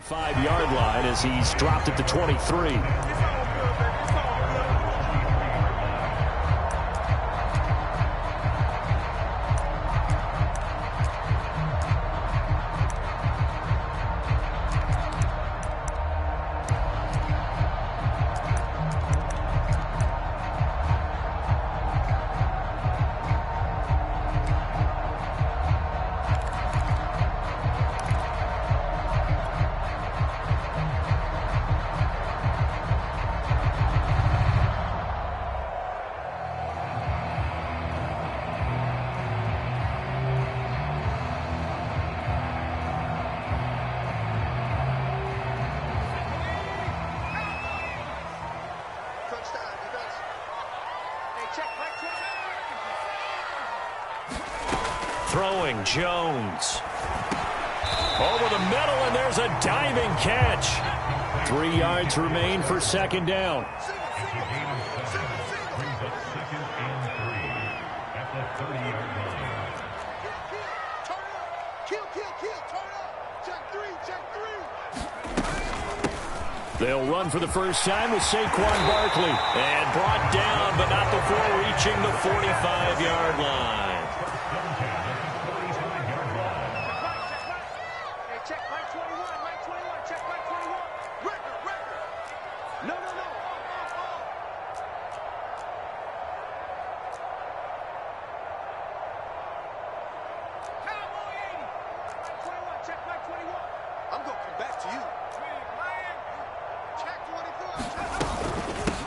45-yard line as he's dropped at the 23. Throwing Jones. Over the middle, and there's a diving catch. 3 yards remain for second down. They'll run for the first time with Saquon Barkley. And brought down, but not before reaching the 45-yard line.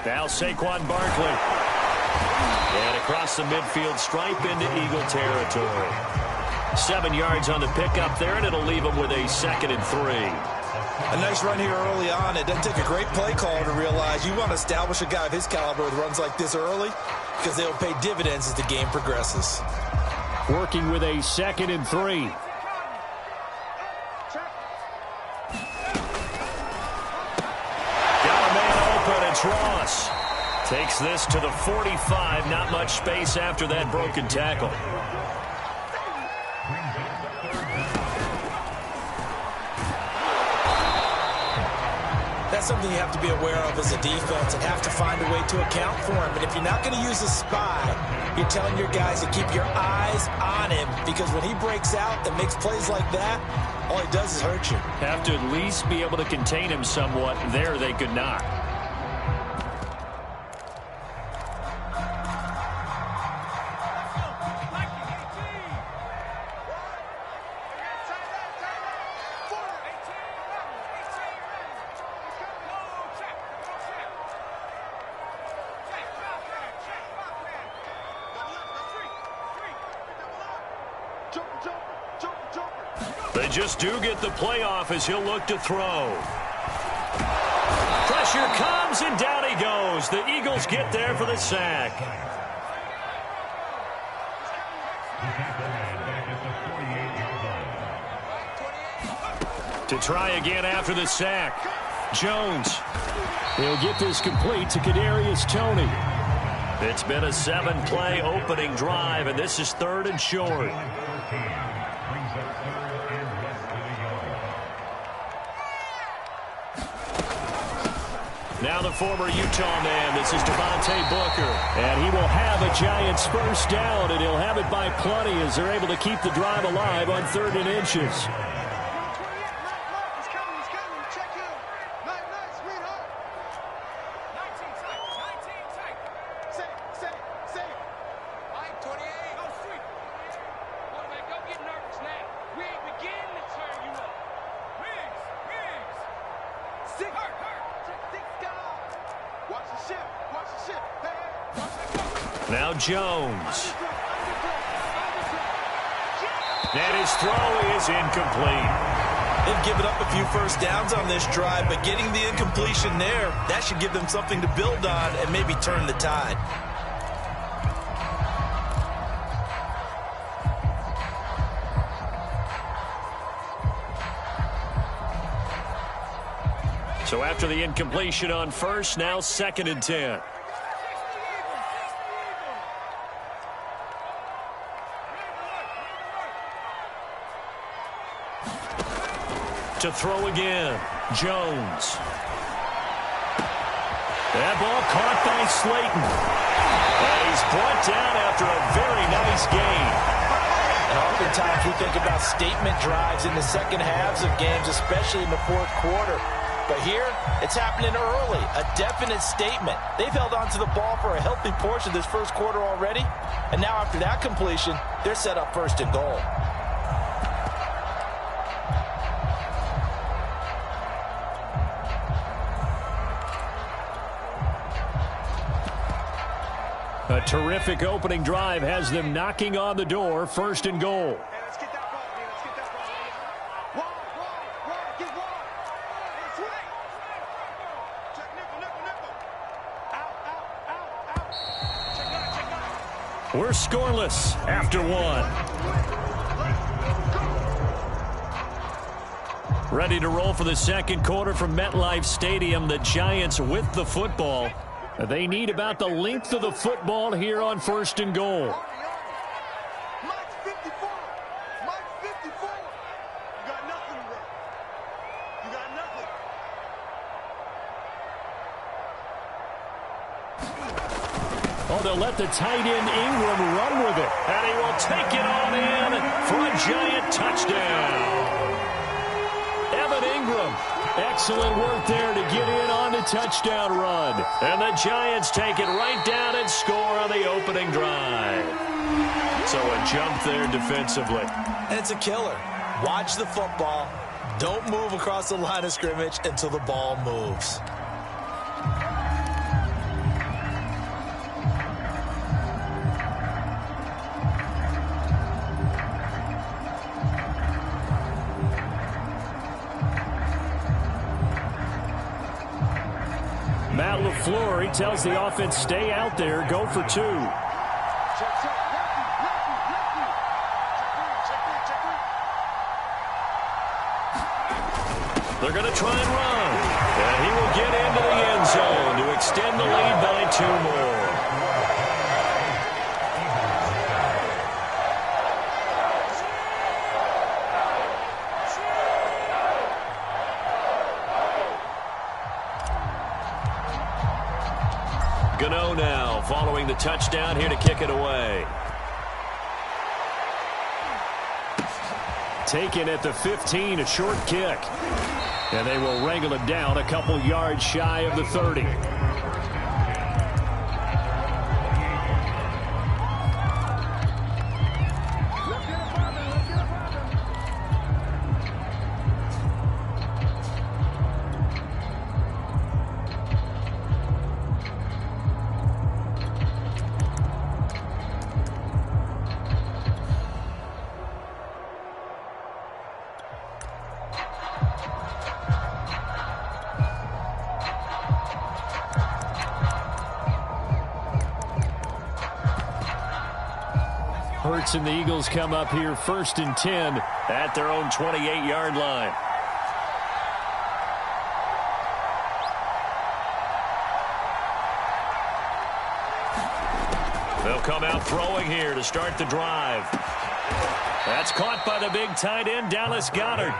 Now Saquon Barkley. And across the midfield stripe into Eagle territory. 7 yards on the pickup there, and it'll leave him with a 2nd and 3. A nice run here early on. It doesn't take a great play caller to realize you want to establish a guy of his caliber with runs like this early because they'll pay dividends as the game progresses. Working with a 2nd and 3. Ross takes this to the 45. Not much space after that broken tackle. That's something you have to be aware of as a defense and have to find a way to account for him. And if you're not going to use a spy, you're telling your guys to keep your eyes on him, because when he breaks out and makes plays like that, all he does is hurt you. Have to at least be able to contain him somewhat. There they could not. They just do get the playoff as he'll look to throw. Pressure comes, and down he goes. The Eagles get there for the sack. To try again after the sack. Jones. He'll get this complete to Kadarius Toney. It's been a 7-play opening drive, and this is 3rd and short. Now the former Utah man, this is Devontae Booker. And he will have a Giants first down, and he'll have it by plenty as they're able to keep the drive alive on 3rd and inches. Now Jones. And his throw is incomplete. They've given up a few first downs on this drive, but getting the incompletion there, that should give them something to build on and maybe turn the tide. So after the incompletion on first, now 2nd and 10. To throw again, Jones. That ball caught by Slayton. And he's brought down after a very nice gain. And oftentimes we think about statement drives in the second halves of games, especially in the fourth quarter. But here, it's happening early, a definite statement. They've held on to the ball for a healthy portion of this first quarter already. And now after that completion, they're set up first and goal. A terrific opening drive has them knocking on the door, first and goal. Hey, let's get that ball, man. Let's get that ball. Wall, get wall. That's right. Check nickel. Out. Check nine. We're scoreless after one. Ready to roll for the second quarter from MetLife Stadium. The Giants with the football. They need about the length of the football here on first and goal. Mike's 54. You got nothing, bro. You got nothing. Oh, they'll let the tight end Ingram run with it. And he will take it on in for a Giant touchdown. Evan Ingram. Excellent work there to get in on the touchdown run. And the Giants take it right down and score on the opening drive. So a jump there defensively. And it's a killer. Watch the football. Don't move across the line of scrimmage until the ball moves. Matt LaFleur, he tells the offense, stay out there, go for two. They're going to try and run. And he will get into the end zone to extend the lead by 2 more. Gano now following the touchdown here to kick it away. Taken at the 15, a short kick. And they will wrangle him down a couple yards shy of the 30. Hurts and the Eagles come up here first and 10 at their own 28-yard line. They'll come out throwing here to start the drive. That's caught by the big tight end, Dallas Goedert.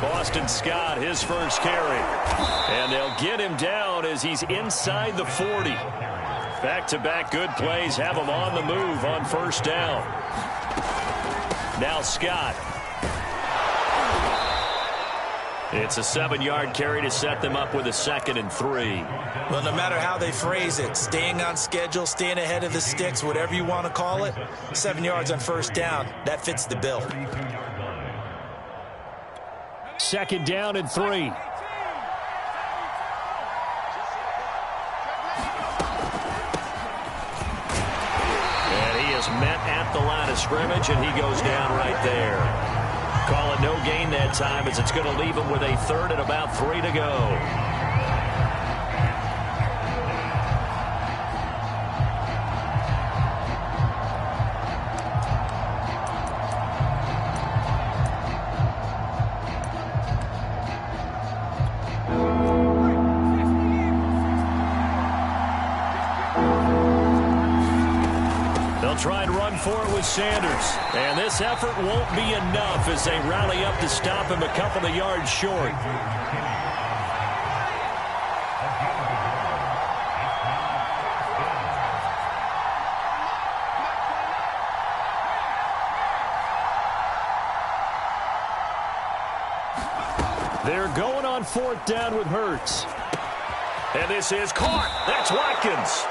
Boston Scott, his first carry. And they'll get him down as he's inside the 40. Back-to-back good plays have him on the move on first down. Now Scott. It's a 7-yard carry to set them up with a 2nd and 3. Well, no matter how they phrase it, staying on schedule, staying ahead of the sticks, whatever you want to call it, 7 yards on first down, that fits the bill. 2nd down and 3. Met at the line of scrimmage, and he goes down right there. Call it no gain that time, as it's going to leave him with a 3rd and about 3 to go. They'll try and run for it with Sanders. And this effort won't be enough as they rally up to stop him a couple of yards short. They're going on 4th down with Hurts. And this is caught. That's Watkins.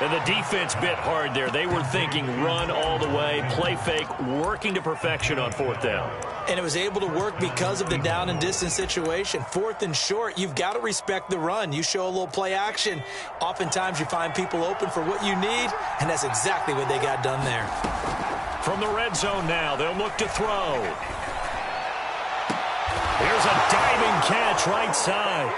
And the defense bit hard there. They were thinking run all the way, play fake, working to perfection on 4th down. And it was able to work because of the down and distance situation. 4th and short, you've got to respect the run. You show a little play action. Oftentimes you find people open for what you need, and that's exactly what they got done there. From the red zone now, they'll look to throw. Here's a diving catch right side.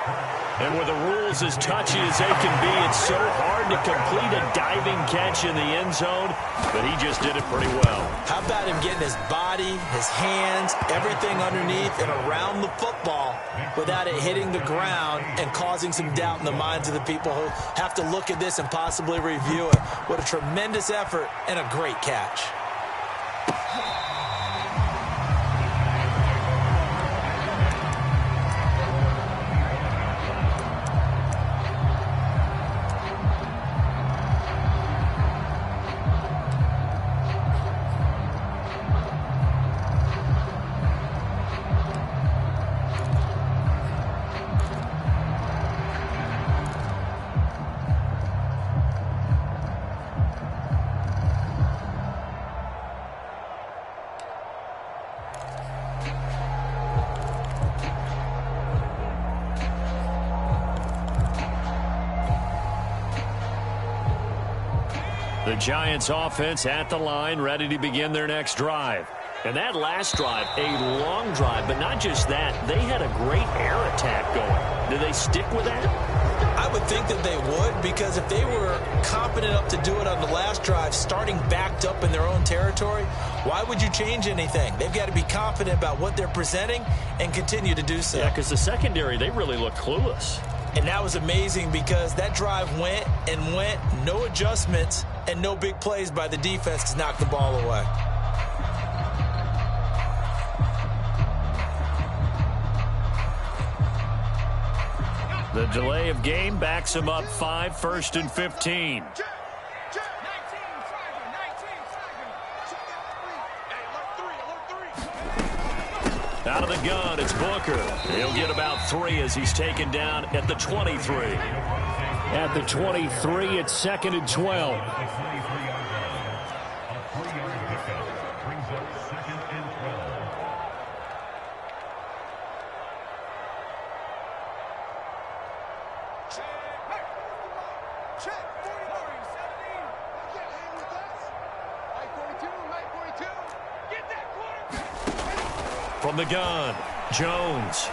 And with the rules as touchy as they can be, it's so hard to complete a diving catch in the end zone, but he just did it pretty well. How about him getting his body, his hands, everything underneath and around the football without it hitting the ground and causing some doubt in the minds of the people who have to look at this and possibly review it. What a tremendous effort and a great catch. The Giants offense at the line, ready to begin their next drive. And that last drive, a long drive, but not just that. They had a great air attack going. Do they stick with that? I would think that they would, because if they were confident enough to do it on the last drive, starting backed up in their own territory, why would you change anything? They've got to be confident about what they're presenting and continue to do so. Yeah, because the secondary, they really looked clueless. And that was amazing because that drive went and went, no adjustments, and no big plays by the defense to knock the ball away. The delay of game backs him up 5, 1st and 15. Out of the gun, it's Booker. He'll get about 3 as he's taken down at the 23. At the 23, it's 2nd and 12. From the gun, Jones.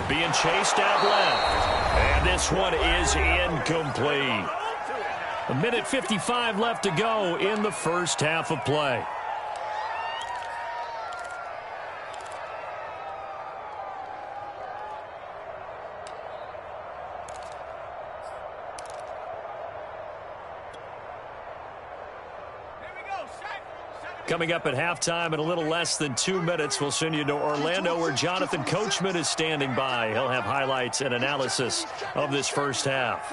Being chased out left. And this one is incomplete. 1:55 left to go in the first half of play. Coming up at halftime in a little less than 2 minutes, we'll send you to Orlando where Jonathan Coachman is standing by. He'll have highlights and analysis of this first half.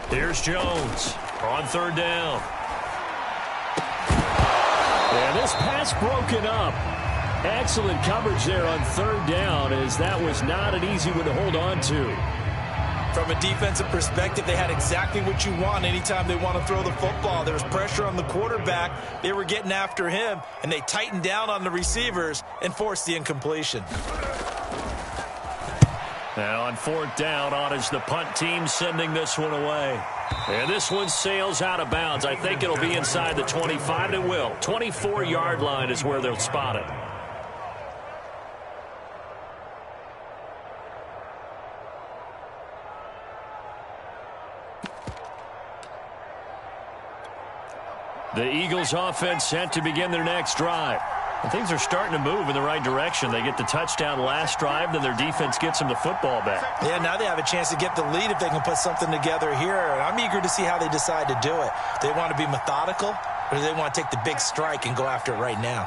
Here's Jones on 3rd down. And this pass broken up. Excellent coverage there on 3rd down, as that was not an easy one to hold on to. From a defensive perspective, they had exactly what you want anytime they want to throw the football. There was pressure on the quarterback. They were getting after him, and they tightened down on the receivers and forced the incompletion. Now on 4th down, on is the punt team sending this one away. And this one sails out of bounds. I think it'll be inside the 25. It will. 24-yard line is where they'll spot it. The Eagles offense set to begin their next drive. And things are starting to move in the right direction. They get the touchdown last drive, then their defense gets them the football back. Yeah, now they have a chance to get the lead if they can put something together here. And I'm eager to see how they decide to do it. Do they want to be methodical, or do they want to take the big strike and go after it right now?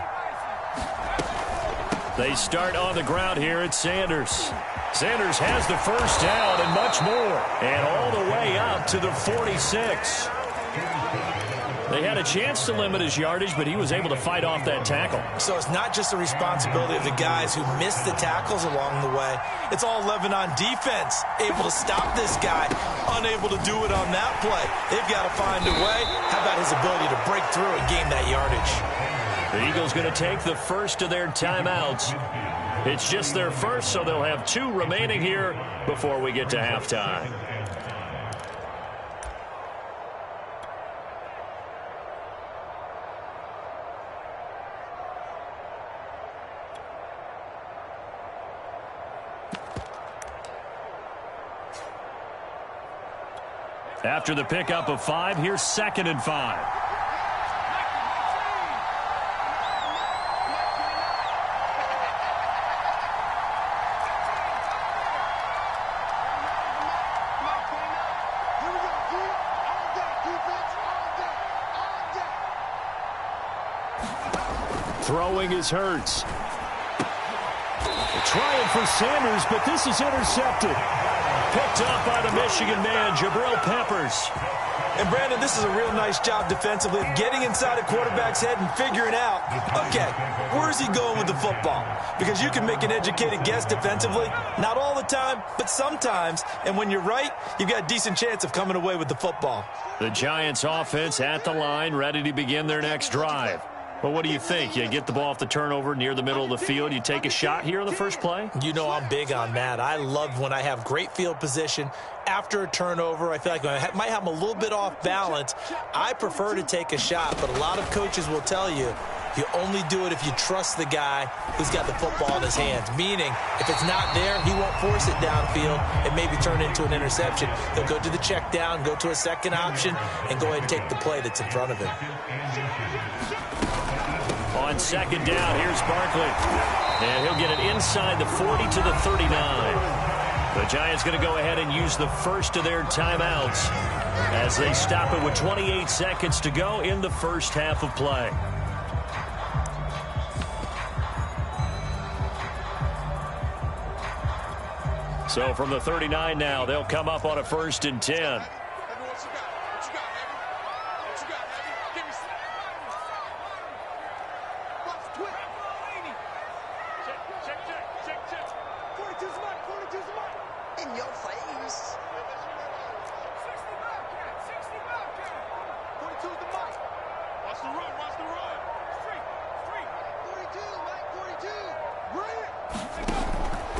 They start on the ground here at Sanders. Sanders has the first down and much more. And all the way up to the 46. They had a chance to limit his yardage, but he was able to fight off that tackle. So it's not just the responsibility of the guys who missed the tackles along the way. It's all living on defense, able to stop this guy, unable to do it on that play. They've got to find a way. How about his ability to break through and gain that yardage? The Eagles going to take the first of their timeouts. It's just their first, so they'll have 2 remaining here before we get to halftime. After the pickup of 5, here's 2nd and 5. Throwing is Hurts. Trying for Sanders, but this is intercepted. Picked up by the Michigan man, Jabril Peppers. And, Brandon, this is a real nice job defensively of getting inside a quarterback's head and figuring out, okay, where's he going with the football? Because you can make an educated guess defensively, not all the time, but sometimes. And when you're right, you've got a decent chance of coming away with the football. The Giants offense at the line, ready to begin their next drive. Well, what do you think? You get the ball off the turnover near the middle of the field. You take a shot here on the first play? You know I'm big on that. I love when I have great field position. After a turnover, I feel like I might have them a little bit off balance. I prefer to take a shot, but a lot of coaches will tell you, you only do it if you trust the guy who's got the football in his hands. Meaning, if it's not there, he won't force it downfield and maybe turn into an interception. He'll go to the check down, go to a second option, and go ahead and take the play that's in front of him. On 2nd down, here's Barkley. And he'll get it inside the 40 to the 39. The Giants going to go ahead and use the first of their timeouts as they stop it with 28 seconds to go in the first half of play. So from the 39 now, they'll come up on a 1st and 10.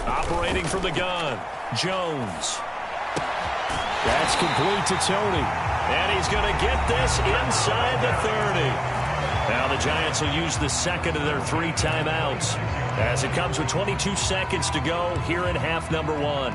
Operating from the gun, Jones. That's complete to Tony. And he's going to get this inside the 30. Now the Giants will use the second of their 3 timeouts as it comes with 22 seconds to go here in half number 1.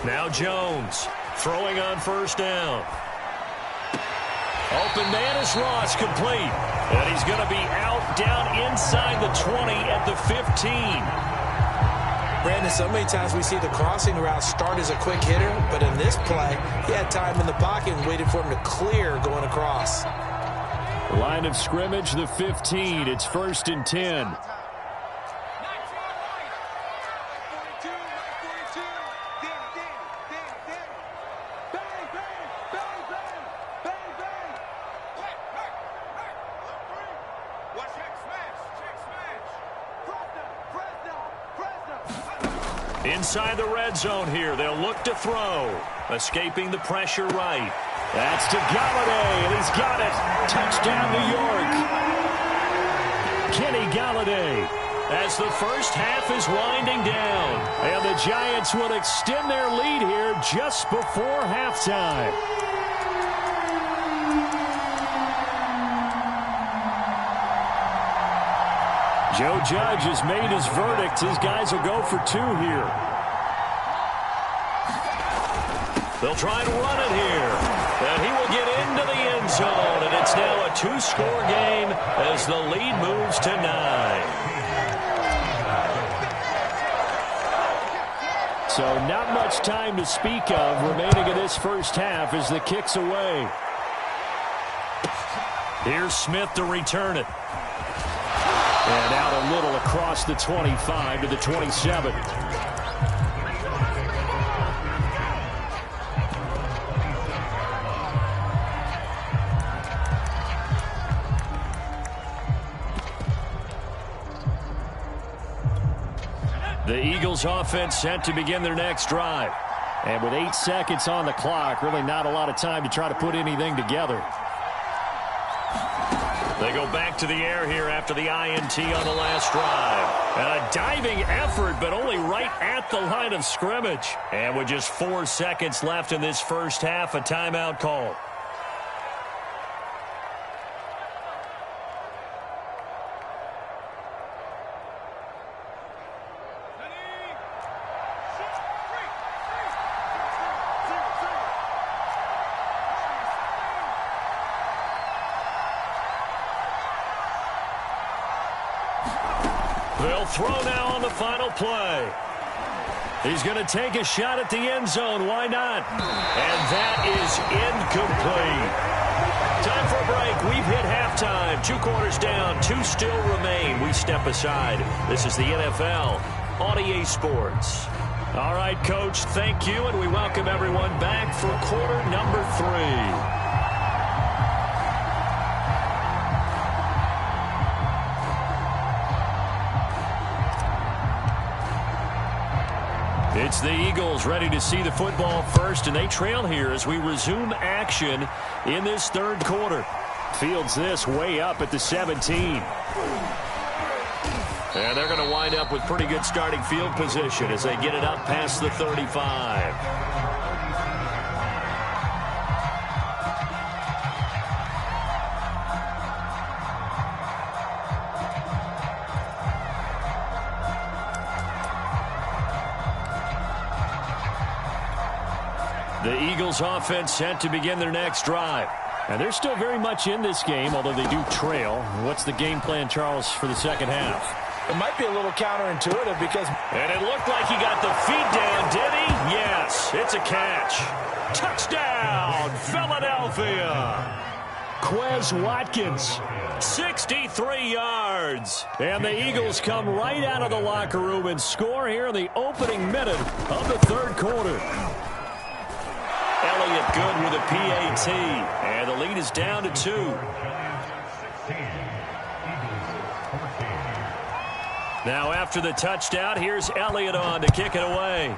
Now Jones throwing on 1st down. Open man is Ross, complete. And he's going to be out down inside the 20 at the 15. Brandon, so many times we see the crossing route start as a quick hitter, but in this play, he had time in the pocket and waited for him to clear going across. Line of scrimmage, the 15. It's 1st and 10. Inside the red zone here, they'll look to throw. Escaping the pressure right. That's to Galladay, and he's got it. Touchdown, New York. Kenny Galladay. as the first half is winding down. And the Giants will extend their lead here just before halftime. Joe Judge has made his verdict. His guys will go for 2 here. They'll try to run it here. And he will get into the end zone. And it's now a 2-score game as the lead moves to 9. So not much time to speak of remaining in this first half as the kick's away. Here's Smith to return it. And out a little across the 25 to the 27. The Eagles offense set to begin their next drive. And with 8 seconds on the clock, really not a lot of time to try to put anything together. They go back to the air here after the INT on the last drive. And a diving effort, but only right at the line of scrimmage. And with just 4 seconds left in this first half, a timeout call. They'll throw now on the final play. He's going to take a shot at the end zone. Why not? And that is incomplete. Time for a break. We've hit halftime. 2 quarters down. 2 still remain. We step aside. This is the NFL on EA Sports. All right, Coach, thank you, and we welcome everyone back for quarter number 3. It's the Eagles ready to see the football first, and they trail here as we resume action in this third quarter. Fields this way up at the 17. And they're going to wind up with pretty good starting field position as they get it up past the 35. The Eagles offense set to begin their next drive. And they're still very much in this game, although they do trail. What's the game plan, Charles, for the second half? It might be a little counterintuitive because... And it looked like he got the feet down, did he? Yes, it's a catch. Touchdown, Philadelphia. Quez Watkins, 63 yards. And the Eagles come right out of the locker room and score here in the opening minute of the third quarter. Elliott good with a PAT, and the lead is down to 2. Now after the touchdown, here's Elliott on to kick it away.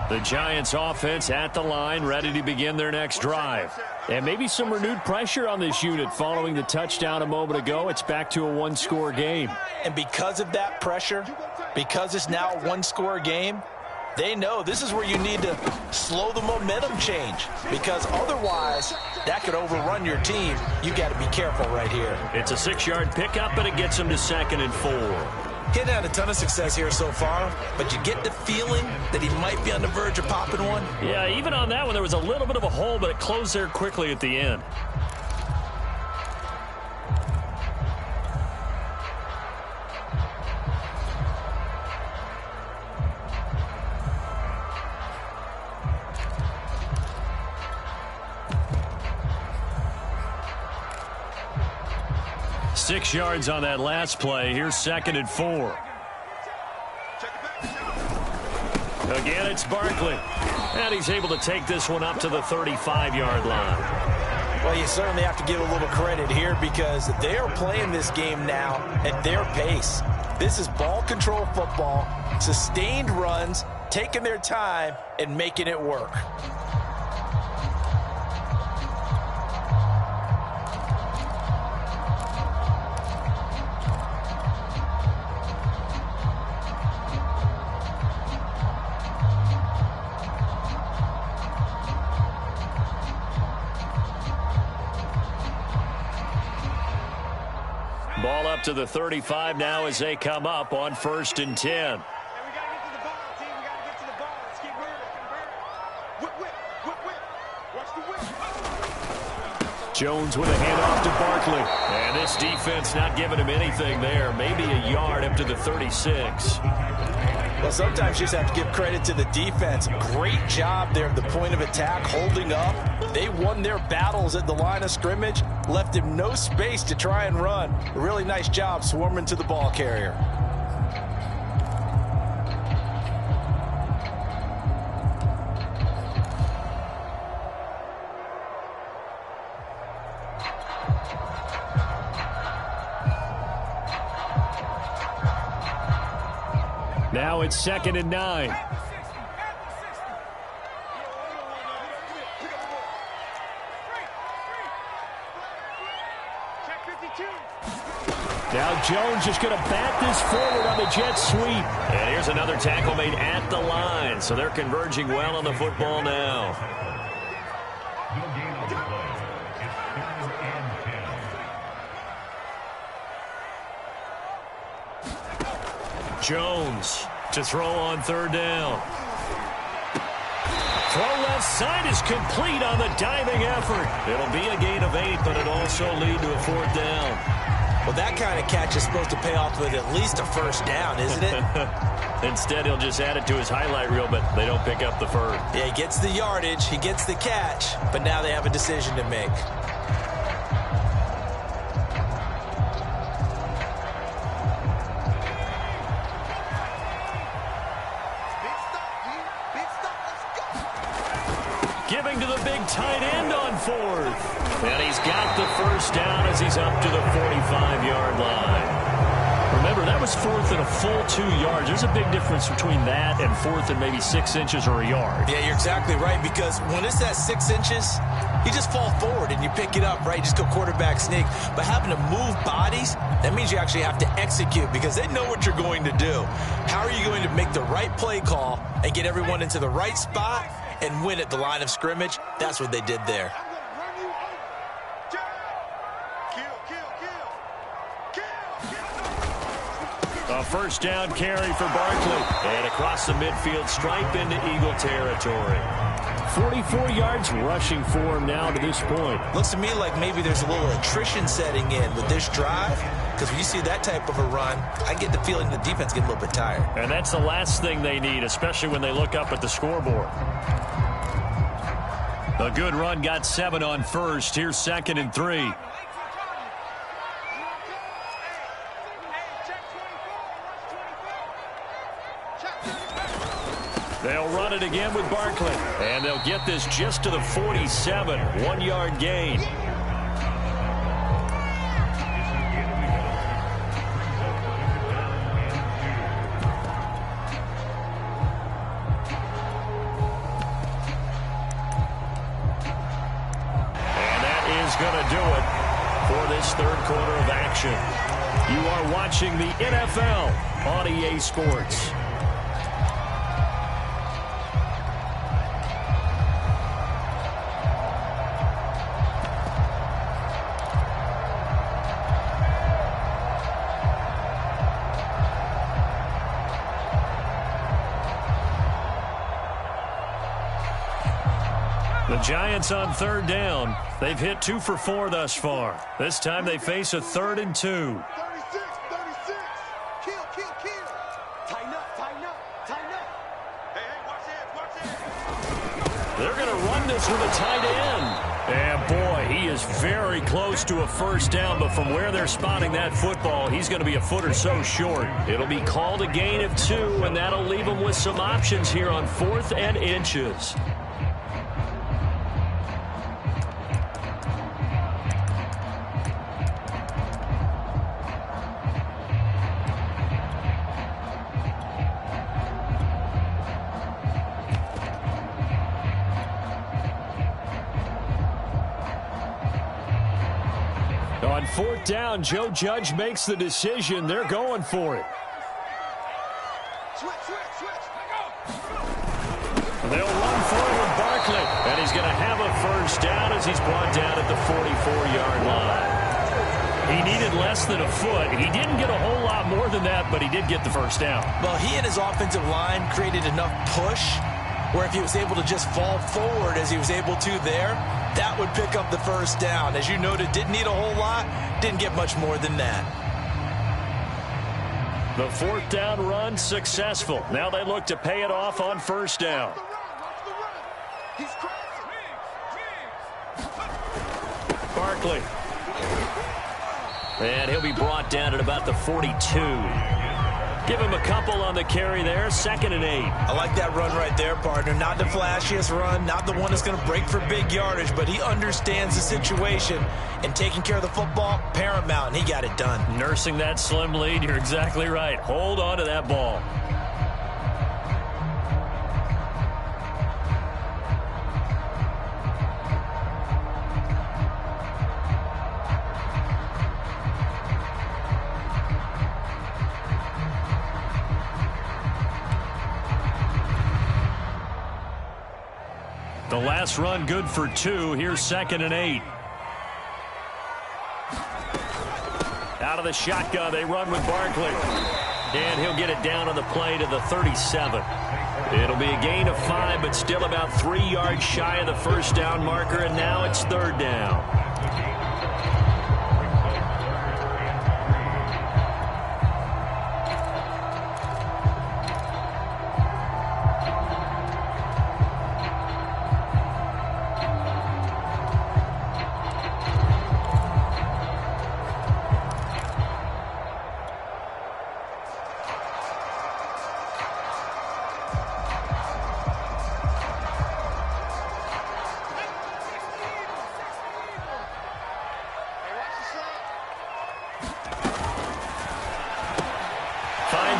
The Giants offense at the line, ready to begin their next drive. And maybe some renewed pressure on this unit following the touchdown a moment ago. It's back to a 1-score game. And because of that pressure, because it's now a 1-score game, they know this is where you need to slow the momentum change, because otherwise that could overrun your team. You got to be careful right here. It's a 6-yard pickup, and it gets them to 2nd and 4. He's had a ton of success here so far, but you get the feeling that he might be on the verge of popping one. Yeah, even on that one, there was a little bit of a hole, but it closed there quickly at the end. 6 yards on that last play. Here's 2nd and 4. Again, it's Barkley. And he's able to take this one up to the 35-yard line. Well, you certainly have to give a little credit here because they are playing this game now at their pace. This is ball control football, sustained runs, taking their time, and making it work. Ball up to the 35 now as they come up on 1st and 10. Jones with a handoff to Barkley. And this defense not giving him anything there. Maybe a yard up to the 36. Well, sometimes you just have to give credit to the defense. Great job there at the point of attack, holding up. They won their battles at the line of scrimmage, left him no space to try and run. A really nice job swarming to the ball carrier. Now it's 2nd and 9. Now Jones just going to bat this forward on the jet sweep. And here's another tackle made at the line. So they're converging well on the football now. Jones to throw on 3rd down. Throw left side is complete on the diving effort. It'll be a gain of 8, but it'll also lead to a 4th down. Well, that kind of catch is supposed to pay off with at least a 1st down, isn't it? Instead, he'll just add it to his highlight reel, but they don't pick up the first. Yeah, he gets the yardage, he gets the catch, but now they have a decision to make. Giving to the big tight end on 4th. And he's got the 1st down as he's up to the 45-yard line. Remember, that was 4th and a full 2 yards. There's a big difference between that and 4th and maybe 6 inches or a yard. Yeah, you're exactly right, because when it's at 6 inches, you just fall forward and you pick it up, right? You just go quarterback sneak. But having to move bodies, that means you actually have to execute because they know what you're going to do. How are you going to make the right play call and get everyone into the right spot and win at the line of scrimmage? That's what they did there. A 1st down carry for Barkley. And across the midfield stripe into Eagle territory. 44 yards rushing for him now to this point. Looks to me like maybe there's a little attrition setting in with this drive, because when you see that type of a run, I get the feeling the defense gets a little bit tired. And that's the last thing they need, especially when they look up at the scoreboard. A good run got 7 on 1st. Here's 2nd and 3. They'll run it again with Barkley. And they'll get this just to the 47. 1-yard gain. And that is going to do it for this 3rd quarter of action. You are watching the NFL on EA Sports. The Giants on 3rd down. They've hit 2 for 4 thus far. This time they face a 3rd and 2. 36. Kill. Tighten up. Hey, watch this. They're going to run this with a tight end. And boy, he is very close to a first down, but from where they're spotting that football, he's going to be a foot or so short. It'll be called a gain of 2, and that'll leave him with some options here on 4th and inches. On 4th down, Joe Judge makes the decision. They're going for it. Switch. They'll run for it with Barkley. And he's going to have a first down as he's brought down at the 44-yard line. He needed less than a foot. He didn't get a whole lot more than that, but he did get the first down. Well, he and his offensive line created enough push where if he was able to just fall forward as he was able to there, that would pick up the first down. As you noted, didn't need a whole lot, didn't get much more than that. The 4th down run successful. Now they look to pay it off on first down. Watch the run. He's crazy. Barkley. And he'll be brought down at about the 42. Give him a couple on the carry there. 2nd and 8. I like that run right there, partner. Not the flashiest run, not the one that's going to break for big yardage, but he understands the situation, and taking care of the football, paramount, and he got it done. Nursing that slim lead, you're exactly right. Hold on to that ball. The last run good for 2. Here's 2nd and 8. Out of the shotgun, they run with Barkley. And he'll get it down on the play to the 37. It'll be a gain of 5, but still about 3 yards shy of the first down marker, and now it's 3rd down.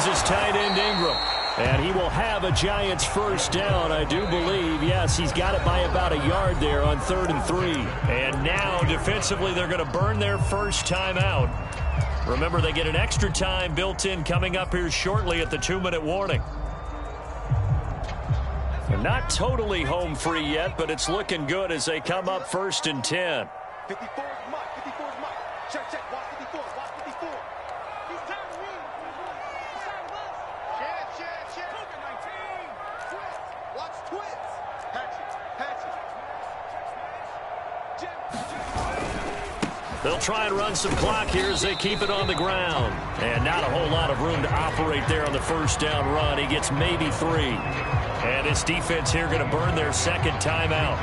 His tight end Ingram, and he will have a Giants first down, I do believe. Yes, he's got it by about a yard there on 3rd and 3. And now defensively they're going to burn their first timeout. Remember, they get an extra time built in coming up here shortly at the 2-minute warning. They're not totally home free yet, but it's looking good as they come up 1st and 10. 54 is Mike. 54 is Mike. Check. Watch 54. Watch 54. He's down the room. Share. 19. Watch twins. Hatchet. They'll try and run some clock here as they keep it on the ground. And not a whole lot of room to operate there on the first down run. He gets maybe 3. And his defense here going to burn their 2nd timeout.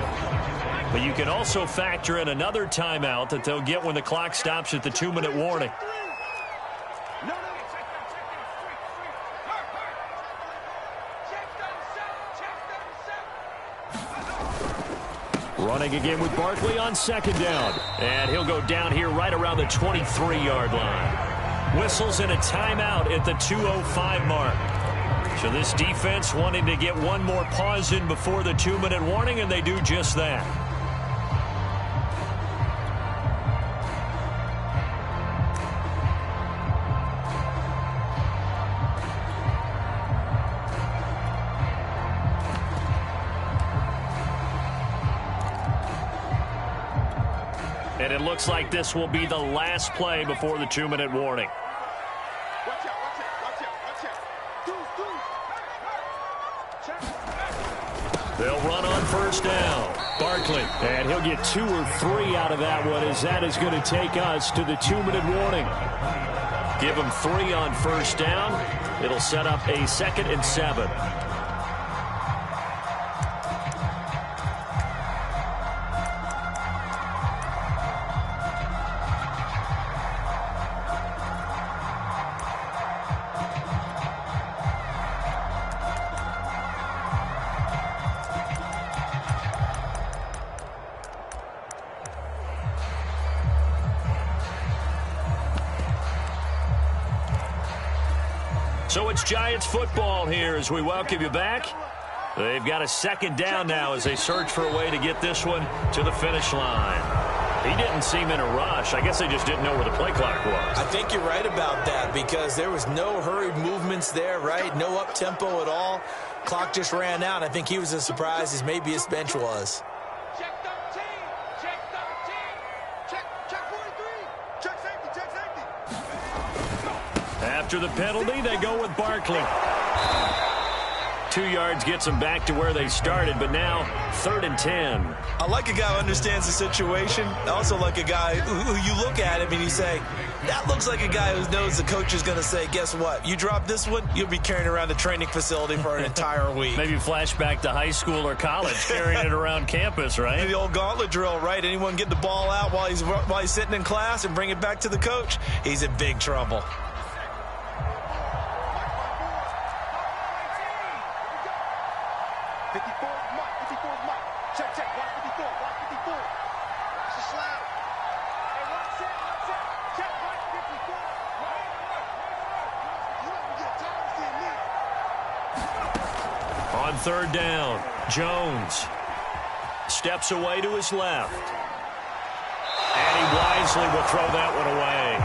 But you can also factor in another timeout that they'll get when the clock stops at the 2-minute warning. Running again with Barkley on 2nd down. And he'll go down here right around the 23-yard line. Whistles in a timeout at the 2:05 mark. So this defense wanting to get one more pause in before the 2-minute warning, and they do just that. And it looks like this will be the last play before the 2-minute warning. Watch out. They'll run on first down. Barkley, and he'll get 2 or 3 out of that one, as that is going to take us to the 2-minute warning. Give him 3 on first down. It'll set up a 2nd and 7. So it's Giants football here as we welcome you back. They've got a second down now as they search for a way to get this one to the finish line. He didn't seem in a rush. I guess they just didn't know where the play clock was. I think you're right about that because there was no hurried movements there, right? No up-tempo at all. Clock just ran out. I think he was as surprised as maybe his bench was. Check 13. Check 13. Check 43. Check safety. Check safety. After the penalty, they go with Barkley. 2 yards gets them back to where they started, but now 3rd and 10. I like a guy who understands the situation. I also like a guy who you look at him and you say, that looks like a guy who knows the coach is going to say, guess what? You drop this one, you'll be carrying around the training facility for an entire week. Maybe flashback to high school or college, carrying it around campus, right? The old gauntlet drill, right? Anyone get the ball out while he's sitting in class and bring it back to the coach? He's in big trouble. On 3rd down, Jones steps away to his left. And he wisely will throw that one away.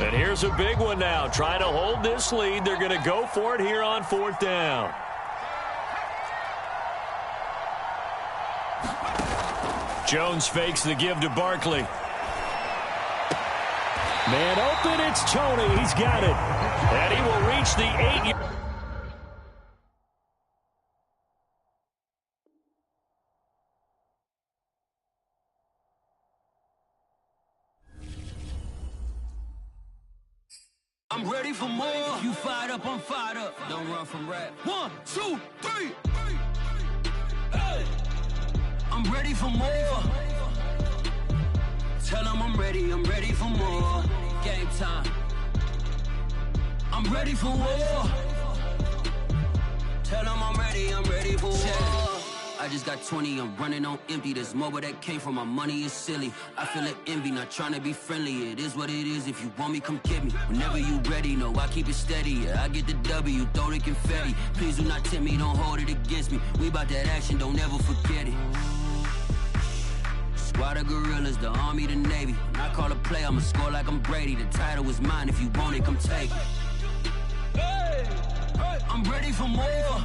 And here's a big one now. Trying to hold this lead. They're going to go for it here on 4th down. Jones fakes the give to Barkley. Man open, it's Tony. He's got it. And he will reach the 8-yard. I'm ready for more. You fired up, I'm fired up. Don't run from rap. 1, 2, 3. Hey. I'm ready for more. Tell them I'm ready for more. Game time. I'm ready for war. Tell them I'm ready for war. I just got 20, I'm running on empty. This mobile that came from my money is silly. I feel it envy, not trying to be friendly. It is what it is, if you want me, come get me. Whenever you ready, no, I keep it steady. Yeah, I get the W, throw the confetti. Please do not tempt me, don't hold it against me. We about that action, don't ever forget it. Squad of gorillas, the army, the navy. When I call a play, I'ma score like I'm Brady. The title is mine, if you want it, come take it. I'm ready for more.